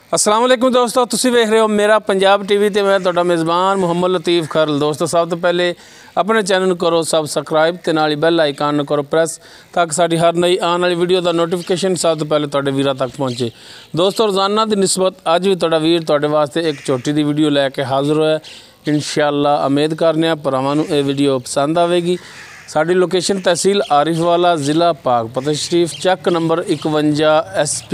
अस्सलाम वालेकुम दोस्तों, तुसी वेख रहे हो मेरा पंजाब टीवी ते मैं तुहाडा मेज़बान मुहम्मद लतीफ़ खरल। दोस्तों सब तो पहले अपने चैनल करो सबसक्राइब ते नाल बैल आइकन करो प्रेस ताकि साडी हर नई आने वाली वीडियो का नोटिफिकेशन सब तो पहले तुहाडे वीरां तक पहुँचे। दोस्तों रोज़ाना की निस्बत अज भी तुहाडा वीर तुहाडे वास्ते एक छोटी दी वीडियो लैके हाज़र होया। इंशाअल्लाह उम्मीद करने भरावां नूं ये वीडियो पसंद आवेगी। साडी लोकेशन तहसील आरिफवाला ज़िला पाकपत शरीफ चक नंबर 51 SP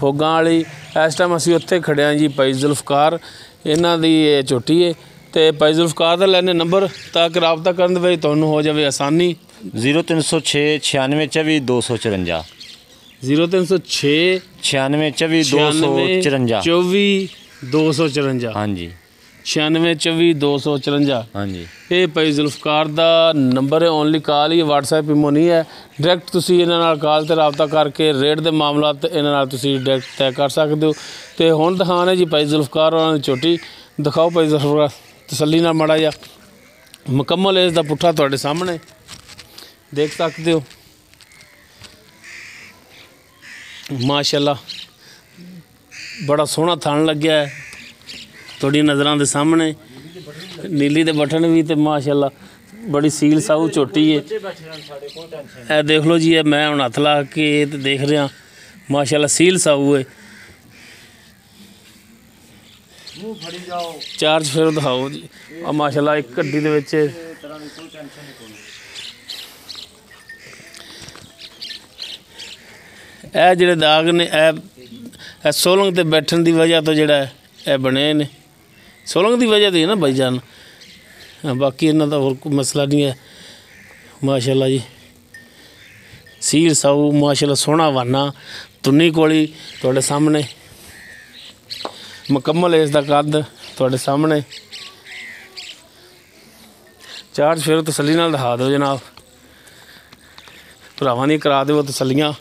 फोगां वाली। इस टाइम असीं उत्थे खड़े हाँ जी भाई जुल्फकार इन्हां दी झोटी है तो भाई जुल्फकार का लैने नंबर ताकि राबता करन दे तुहानूं हो जाए आसानी। 0306 96 254 0306 96 254 24 254 हाँ जी 96 24 254 हाँ जी। ये भाई जुल्फकार का नंबर है। ओनली कॉल ही व्हाट्सएप इमो नहीं है। डायरैक्ट तुसीं इन्हां नाल कॉल ते राबता करके रेट दे मामला इन्हां नाल तुसीं डायरैक्ट तय कर सकते हो। तो हुण दिखाने जी भाई जुल्फकार होरां दी झोटी दिखाओ। भाई जुल्फकार तसल्ली नाल माड़ा जिहा मुकम्मल एज दा पुट्ठा तुहाडे सामने देख सकते हो। माशाअल्लाह बड़ा सोहना थन लग्या है थोड़ी नज़रां दे सामने। नीली दे बटन भी तो माशाअल्लाह बड़ी सील साऊ झोटी है। ए देख लो जी, है मैं हुण हत्थ ला के ते देख रहा माशाअल्लाह सील साऊ है। चार्ज फिर दिखाओ जी। माशाअल्लाह एक गड्डी दे विच ए जिहड़े दाग ने ए सोलंग ते बैठण दी वजह तो जिहड़ा ए बने ने सोलंग की वजह तो है ना भाईजान। बाकी इन्हों का होर कोई मसला नहीं है। माशाअल्लाह जी सील साऊ माशाअल्लाह सोहना वाना तुन्नी कोली तुहाडे सामने मुकम्मल इसका कद तुहाडे सामने। चार्ज फिर तसल्ली नाल दिखा दो जनाब, भरावां दी करा दो तसल्लियां।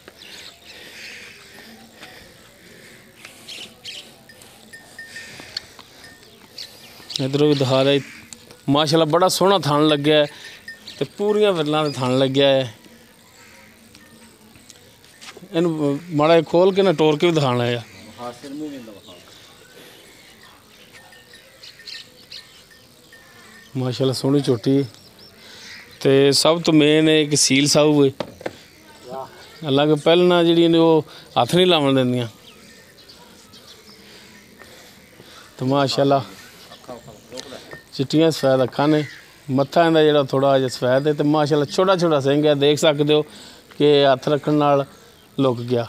इधरों भी दिखा रहे माशाअल्लाह बड़ा सोहना थान लग्या है तो पूरियां विरलां दे थान लग्या है। इन माड़ा खोल के ना टोर के भी दिखाना है। माशाअल्लाह सोहनी झोटी तो सब तो मेन है कि सील साऊ है। अलग पहलना जी ने वो हथ नहीं लावन देंदियां तो माशाअल्लाह चिट्टियां सफैद अक्खां ने। मत्था इहदा जिहड़ा थोड़ा जिहा सफैद है तो माशाअल्लाह छोटा छोटा सिंह है। देख सकते हो कि हथ रखण नाल लुक गया।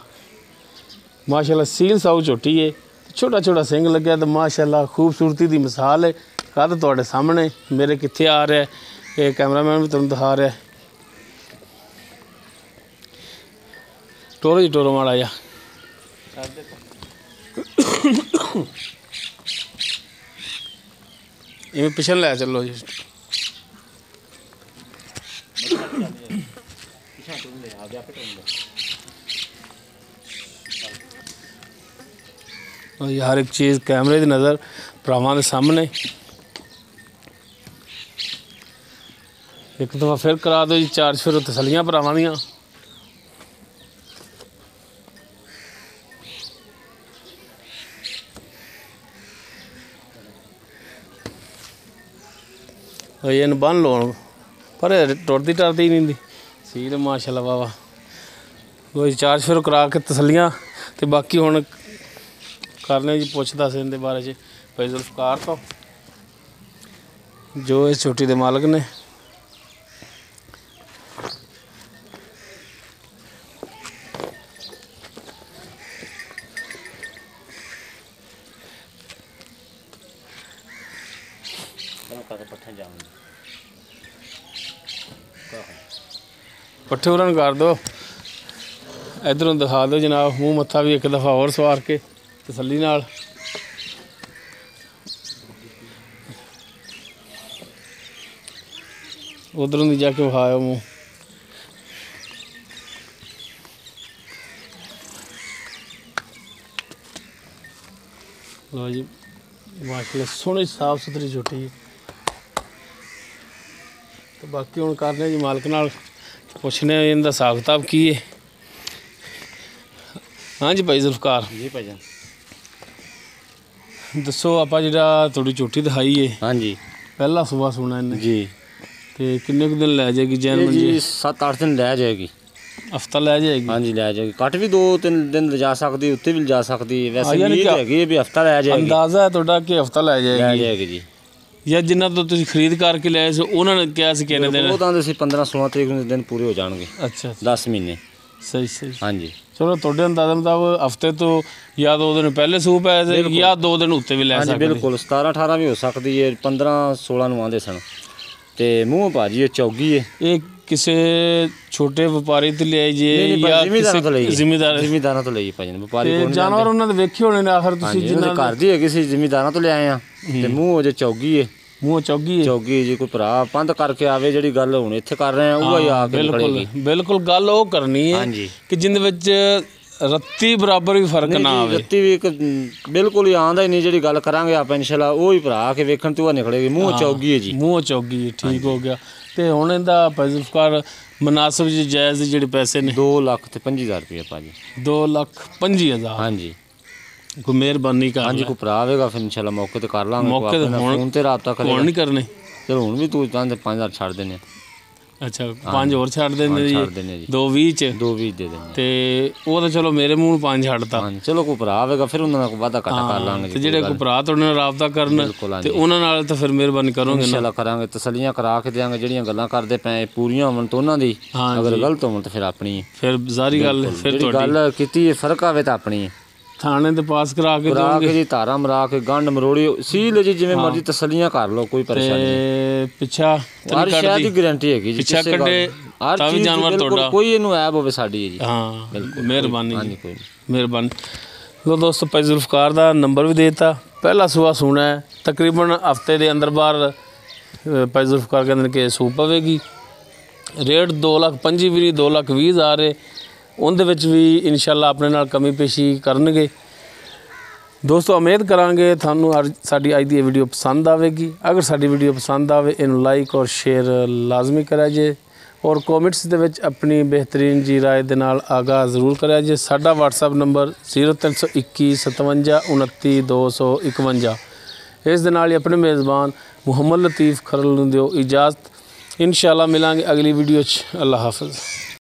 माशाअल्लाह सील साऊ झोटी है, छोटा छोटा सिंह लग्या तो माशाअल्लाह खूबसूरती की मिसाल है। कद तुहाडे सामने मेरे कित्थे आ रहा है ये कैमरामैन भी तुहानूं दिखा रहा है। टोरो जी टोरो माड़ा जिहा इवें पिछन लै चलो जी। हर एक चीज़ कैमरे की नज़र भरावां दे सामने। एक दफ़ा फिर करा दो जी चार्ज फिर तसल्लियां भरावां दियां। इन बन लो पर टुरती टरती नहीं दी सील माशाअल्लाह वाह वाह। कोई चार्ज फिर करा के तसल्लियां तो बाकी हुण करने जी पुछ दस इनके बारे च भाई जुल्फकार तो जो इस झोटी के मालक ने। पट्ठे उरन कर दो इधरों दिखा दो जनाब। मूँह मत्था भी एक दफ़ा और सवार के तसल्ली नाल। उधरों दी जाके विखाओ मूँह। लो जी माशाअल्लाह सोहनी साफ सुथरी झोटी है। तो बाकी हुण करने जी मालक नाल पुछने इनका हिसाब किताब की है। हाँ जी भाई जुल्फकार जी भाईजान ਦੱਸੋ ਆਪਾਂ ਜਿਹੜਾ ਤੁਹਾਡੀ ਝੋਟੀ ਦਿਖਾਈ ਏ ਹਾਂਜੀ ਪਹਿਲਾ ਸੂਆ ਸੁਣਾ ਇਹਨੇ ਜੀ। ਤੇ ਕਿੰਨੇ ਕੁ ਦਿਨ ਲੈ ਜਾਏਗੀ ਜੈਨ ਜੀ ਮੰਜੀ? 7-8 ਦਿਨ ਲੈ ਜਾਏਗੀ। ਹਫਤਾ ਲੈ ਜਾਏਗੀ? ਹਾਂਜੀ ਲੈ ਜਾਏਗੀ। ਘੱਟ ਵੀ 2-3 ਦਿਨ ਲਿਜਾ ਸਕਦੀ, ਉੱਤੇ ਵੀ ਲਿਜਾ ਸਕਦੀ। ਵੈਸੇ ਇਹ ਹੈਗੀ ਹੈ ਵੀ ਹਫਤਾ ਲੈ ਜਾਏਗੀ। ਅੰਦਾਜ਼ਾ ਹੈ ਤੁਹਾਡਾ ਕਿ ਹਫਤਾ ਲੈ ਲੈ ਜਾਏਗੀ? ਜਾਏਗੀ ਜੀ। ਜਾਂ ਜਿਨ੍ਹਾਂ ਤੋਂ ਤੁਸੀਂ ਖਰੀਦ ਕਰਕੇ ਲਿਆਏ ਸੀ ਉਹਨਾਂ ਨੇ ਕਿਹਾ ਸੀ ਕਿੰਨੇ ਦਿਨ? ਉਹ ਤਾਂ ਅਸੀਂ 15-16 ਤਰੀਕ ਨੂੰ ਦਿਨ ਪੂਰੇ ਹੋ ਜਾਣਗੇ। ਅੱਛਾ 10 ਮਹੀਨੇ। ਸਹੀ ਸਹੀ। ਹਾਂਜੀ ਚਲੋ ਤੁਹਾਡੇ ਅੰਦਾਜ਼ੇ ਮੁਤਾਬਕ ਹਫਤੇ ਤੋਂ ਜਾਂ 2 ਦਿਨ ਪਹਿਲੇ ਸੂਪ ਹੈ ਜਾਂ 2 ਦਿਨ ਉੱਤੇ ਵੀ ਲੈ ਹਾਂਜੀ ਸਕਦੇ? ਬਿਲਕੁਲ 17-18 ਵੀ ਹੋ ਸਕਦੀ ਹੈ। 15-16 ਨੂੰ ਆਉਂਦੇ ਸਨ। ਤੇ ਮੂੰਹ ਭਾਜੀ ਇਹ ਚੌਗੀ ਹੈ। ਇਹ ਕਿਸੇ ਛੋਟੇ ਵਪਾਰੀ ਤੋਂ ਲਿਆਈ ਜੇ ਜਾਂ ਜ਼ਿਮੀਦਾਰਾਂ ਤੋਂ ਲਈ? ਜ਼ਿਮੀਦਾਰਾਂ ਤੋਂ ਲਈ ਭਾਜੀ ਵਪਾਰੀ ਕੋਲ। ਜਾਨਵਰ ਉਹਨਾਂ ਦੇ ਵੇਖੇ ਹੋਣੇ ਨੇ ਆਖਰ ਤੁਸੀਂ ਜਿਨ੍ਹਾਂ ਦੇ ਘਰ ਦੀ ਹੈਗੀ ਸੀ, ਜ਼ਿਮੀਦਾਰਾਂ ਤੋਂ ਲਿਆਏ ਆ। ਤੇ ਮੂੰਹ ਜੇ ਚੌਗੀ ਹੈ। ਮੂੰਹ ਚੌਗੀ ਹੈ? ਚੌਗੀ ਜੀ। ਕੋਈ ਭਰਾ ਪੰਧ ਕਰਕੇ ਆਵੇ ਜਿਹੜੀ ਗੱਲ ਹੁਣ ਇੱਥੇ ਕਰ ਰਹੇ ਆ ਉਹ ਹੀ ਆ ਕੇ ਨਿਕਲੇਗੀ। ਬਿਲਕੁਲ ਗੱਲ ਉਹ ਕਰਨੀ ਹੈ ਕਿ ਜਿੰਦੇ ਵਿੱਚ ਰੱਤੀ ਬਰਾਬਰ ਵੀ ਫਰਕ ਨਾ ਆਵੇ। ਰੱਤੀ ਵੀ ਇੱਕ ਬਿਲਕੁਲ ਹੀ ਆਉਂਦਾ ਹੀ ਨਹੀਂ। ਜਿਹੜੀ ਗੱਲ ਕਰਾਂਗੇ ਆਪਾਂ ਇਨਸ਼ਾਅੱਲਾ ਉਹ ਹੀ ਭਰਾ ਆ ਕੇ ਵੇਖਣ ਤੋਂ ਨਿਕਲੇਗੀ। ਮੂੰਹ ਚੌਗੀ ਹੈ ਜੀ। ਮੂੰਹ ਚੌਗੀ ਠੀਕ ਹੋ ਗਿਆ। ਤੇ ਹੁਣ ਇਹਦਾ ਪੈਸਾ ਮੁਨਾਸਬ ਜੀ ਜਾਇਜ਼ ਦੇ ਜਿਹੜੇ ਪੈਸੇ ਨੇ? 2,25,000 ਰੁਪਏ ਭਾਜੀ। 2,25,000? ਹਾਂਜੀ। ਕੋਈ ਮਿਹਰਬਾਨੀ ਕਰ? ਹਾਂਜੀ ਕੋਈ ਭਰਾ ਆਵੇਗਾ ਫਿਰ ਇਨਸ਼ਾਅੱਲਾ ਮੌਕੇ ਤੇ ਕਰ ਲਾਂਗੇ। ਮੌਕੇ ਤੇ ਫੋਨ ਤੇ ਰਾਬਤਾ ਕਰੇਗਾ। ਹੁਣ ਨਹੀਂ ਕਰਨੇ? ਚਲੋ ਹੁਣ ਵੀ ਤੂੰ ਚਾਹੁੰਦੇ 5,000 ਛੱਡ ਦੇਣੇ। ਅੱਛਾ 5 ਹੋਰ ਛੱਡ ਦਿੰਦੇ ਜੀ? 2,20 ਚ? 2,20 ਦੇ ਦੇਣੇ। ਤੇ ਉਹ ਤਾਂ ਚਲੋ ਮੇਰੇ ਮੂੰਹ 5 ਛੱਡਤਾ। ਹਾਂਜੀ ਚਲੋ ਕੋਈ ਭਰਾ ਆਵੇਗਾ ਫਿਰ ਉਹਨਾਂ ਨਾਲ ਵਾਧਾ ਘਾਟਾ ਕਰ ਲਾਂਗੇ। ਤੇ ਜਿਹੜੇ ਕੋਈ ਭਰਾ ਤੁਹਾਡੇ ਨਾਲ ਰਾਬਤਾ ਕਰਨ ਤੇ ਉਹਨਾਂ ਨਾਲ ਤਾਂ ਫਿਰ ਮਿਹਰਬਾਨੀ ਕਰੋਗੇ? ਇਨਸ਼ਾਅੱਲਾ ਕਰਾਂਗੇ। ਤਸੱਲੀਆਂ ਕਰਾ ਕੇ ਦਿਆਂਗੇ। ਜਿਹੜੀਆਂ ਗੱਲਾਂ ਕਰਦੇ ਪਏ ਪੂਰੀਆਂ ਹੋਣ ਤਾਂ ਉਹਨਾਂ ਦੀ, ਅਗਰ ਗਲਤ ਹੋਣ ਤਾਂ ਫਿਰ ਆਪਣੀ। ਫਿਰ ਜ਼ਾਰੀ ਗੱਲ ਫਿਰ ਜਿਹੜੀ ਗੱਲ ਕੀਤੀ ਹੈ ਫਰਕ ਆਵੇ ਤਾਂ ਆਪਣੀ। ਥਾਣੇ ਤੇ ਪਾਸ ਕਰਾ ਕੇ ਜੀ ਧਾਰਾ ਮਰਾ ਕੇ ਗੰਢ ਮਰੋੜੀ ਸੀਲ ਜੀ ਜਿਵੇਂ ਮਰਜ਼ੀ ਤਸੱਲੀਆਂ ਕਰ ਲਓ। ਕੋਈ ਪਰੇਸ਼ਾਨੀ ਨਹੀਂ। ਪਿੱਛਾ ਹਰ ਸ਼ੈ ਦੀ ਗਾਰੰਟੀ ਹੈਗੀ ਜੀ। ਪਿੱਛਾ ਕੱਢੇ ਤਾਂ ਵੀ ਜਾਨਵਰ ਤੁਹਾਡਾ ਕੋਈ ਇਹਨੂੰ ਐਬ ਹੋਵੇ ਸਾਡੀ ਜੀ। ਹਾਂ ਬਿਲਕੁਲ ਮਿਹਰਬਾਨੀ ਹਾਂਜੀ ਕੋਈ ਮਿਹਰਬਾਨੀ। ਲੋ ਦੋਸਤੋ ਭਾਈ ਜ਼ੁਲਫਕਾਰ ਦਾ ਨੰਬਰ ਵੀ ਦੇ ਦਿੱਤਾ। ਪਹਿਲਾ ਸੂਆ ਸੂਣਾ ਹੈ। ਤਕਰੀਬਨ ਹਫਤੇ ਦੇ ਅੰਦਰ ਬਾਹਰ ਭਾਈ ਜ਼ੁਲਫਕਾਰ ਕਹਿੰਦੇ ਕਿ ਸੂਪ ਪਵੇਗੀ। ਰੇਟ 2,25,000 ਵੀ ਨਹੀਂ 2,20,000 ਉਹਦੇ ਵਿੱਚ ਵੀ ਇਨਸ਼ਾਅੱਲਾ ਆਪਣੇ ਨਾਲ ਕਮੀ ਪੇਸ਼ੀ ਕਰਨਗੇ। ਦੋਸਤੋ ਉਮੀਦ ਕਰਾਂਗੇ ਤੁਹਾਨੂੰ ਸਾਡੀ ਅੱਜ ਦੀ ਇਹ ਵੀਡੀਓ ਪਸੰਦ ਆਵੇਗੀ। ਅਗਰ ਸਾਡੀ ਵੀਡੀਓ ਪਸੰਦ ਆਵੇ ਇਹਨੂੰ ਲਾਈਕ ਔਰ ਸ਼ੇਅਰ ਲਾਜ਼ਮੀ ਕਰਿਆ ਜੇ ਔਰ ਕਮੈਂਟਸ ਦੇ ਵਿੱਚ ਆਪਣੀ ਬਿਹਤਰੀਨ ਜੀ ਰਾਏ ਦੇ ਨਾਲ ਆਗਾਹ ਜ਼ਰੂਰ ਕਰਿਆ ਜੇ। ਸਾਡਾ WhatsApp ਨੰਬਰ 0321 57 29 251। ਇਸ ਦੇ ਨਾਲ ਹੀ ਆਪਣੇ ਮੇਜ਼ਬਾਨ ਮੁਹੰਮਦ ਲਤੀਫ ਖਰਲ ਨੂੰ ਦਿਓ ਇਜਾਜ਼ਤ। ਇਨਸ਼ਾਅੱਲਾ ਮਿਲਾਂਗੇ ਅਗਲੀ ਵੀਡੀਓ 'ਚ। ਅੱਲਾ ਹਾਫਿਜ਼।